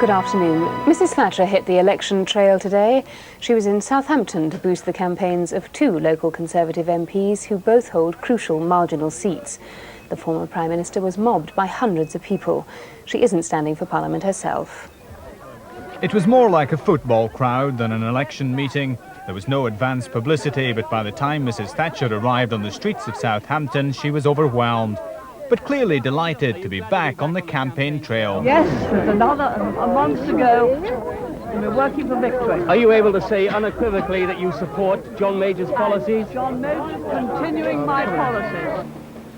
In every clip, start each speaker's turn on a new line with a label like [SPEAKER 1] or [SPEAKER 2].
[SPEAKER 1] Good afternoon. Mrs Thatcher hit the election trail today. She was in Southampton to boost the campaigns of two local Conservative MPs who both hold crucial marginal seats. The former Prime Minister was mobbed by hundreds of people. She isn't standing for Parliament herself.
[SPEAKER 2] It was more like a football crowd than an election meeting. There was no advance publicity, but by the time Mrs Thatcher arrived on the streets of Southampton, she was overwhelmed, but clearly delighted to be back on the campaign trail.
[SPEAKER 3] Yes, there's a month to go, and we're working for victory.
[SPEAKER 4] Are you able to say unequivocally that you support John Major's policies?
[SPEAKER 3] John Major's continuing my policies.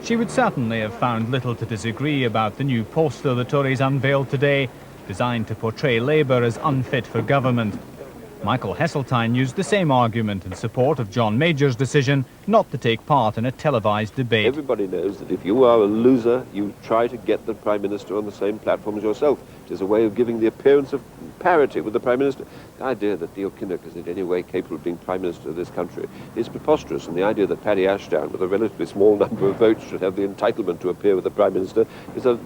[SPEAKER 2] She would certainly have found little to disagree about the new poster the Tories unveiled today, designed to portray Labour as unfit for government. Michael Heseltine used the same argument in support of John Major's decision not to take part in a televised debate.
[SPEAKER 5] Everybody knows that if you are a loser, you try to get the Prime Minister on the same platform as yourself. It is a way of giving the appearance of parity with the Prime Minister. The idea that Neil Kinnock is in any way capable of being Prime Minister of this country is preposterous, and the idea that Paddy Ashdown, with a relatively small number of votes, should have the entitlement to appear with the Prime Minister is a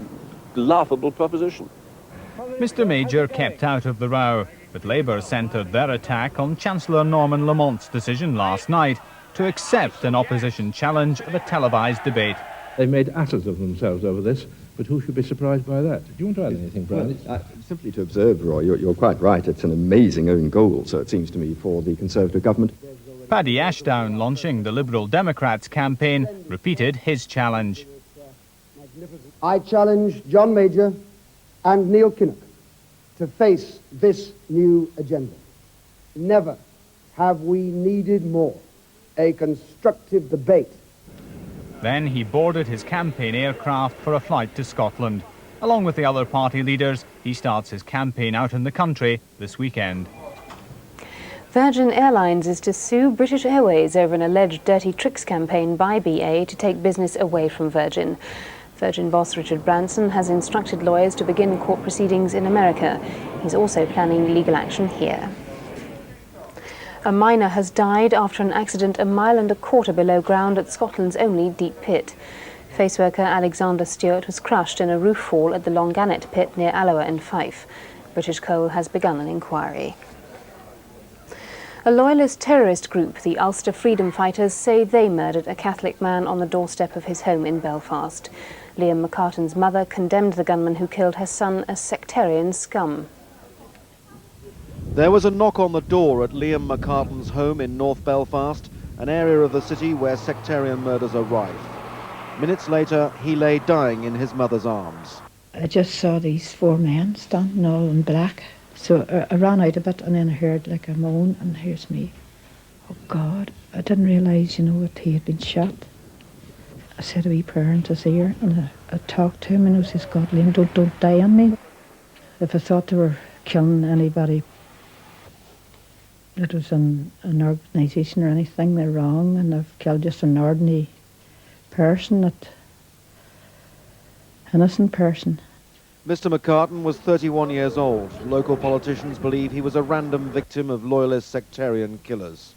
[SPEAKER 5] laughable proposition.
[SPEAKER 2] Mr Major kept out of the row, but Labour centred their attack on Chancellor Norman Lamont's decision last night to accept an opposition challenge of a televised debate.
[SPEAKER 6] They made asses of themselves over this, but who should be surprised by that? Do you want to add anything, Brian?
[SPEAKER 7] Well, simply to observe, Roy, you're quite right. It's an amazing own goal, so it seems to me, for the Conservative government.
[SPEAKER 2] Paddy Ashdown, launching the Liberal Democrats campaign, repeated his challenge.
[SPEAKER 8] I challenge John Major and Neil Kinnock to face this new agenda. Never have we needed more a constructive debate.
[SPEAKER 2] Then he boarded his campaign aircraft for a flight to Scotland. Along with the other party leaders, he starts his campaign out in the country this weekend.
[SPEAKER 1] Virgin Airlines is to sue British Airways over an alleged dirty tricks campaign by BA to take business away from Virgin. Virgin boss Richard Branson has instructed lawyers to begin court proceedings in America. He's also planning legal action here. A miner has died after an accident 1.25 miles below ground at Scotland's only deep pit. Faceworker Alexander Stewart was crushed in a roof fall at the Longannet pit near Alloa in Fife. British Coal has begun an inquiry. A loyalist terrorist group, the Ulster Freedom Fighters, say they murdered a Catholic man on the doorstep of his home in Belfast. Liam McCartan's mother condemned the gunman who killed her son as sectarian scum.
[SPEAKER 9] There was a knock on the door at Liam McCartan's home in North Belfast, an area of the city where sectarian murders are rife. Minutes later, he lay dying in his mother's arms.
[SPEAKER 10] I just saw these four men standing all in black. So I ran out a bit and then I heard like a moan, and here's me. Oh God, I didn't realise, that he had been shot. I said a wee prayer into his ear and I talked to him and I says, God, Liam, don't die on me. If I thought they were killing anybody that was in an organisation or anything, they're wrong, and I've killed just an ordinary person, innocent person.
[SPEAKER 9] Mr. McCartan was 31 years old. Local politicians believe he was a random victim of loyalist sectarian killers.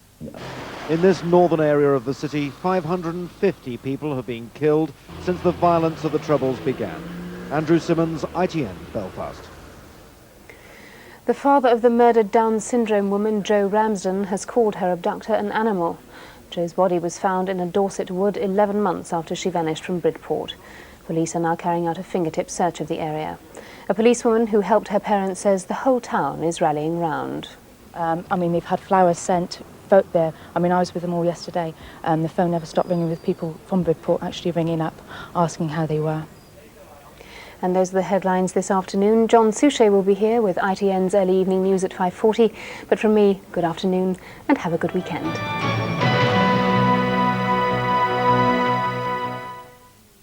[SPEAKER 9] In this northern area of the city, 550 people have been killed since the violence of the Troubles began. Andrew Simmons, ITN, Belfast.
[SPEAKER 1] The father of the murdered Down syndrome woman, Jo Ramsden, has called her abductor an animal. Jo's body was found in a Dorset wood 11 months after she vanished from Bridport. Police are now carrying out a fingertip search of the area. A policewoman who helped her parents says the whole town is rallying round.
[SPEAKER 11] They've had flowers sent, folk there. I was with them all yesterday. The phone never stopped ringing with people from Bridport actually ringing up, asking how they were.
[SPEAKER 1] And those are the headlines this afternoon. John Suchet will be here with ITN's early evening news at 5:40. But from me, good afternoon and have a good weekend.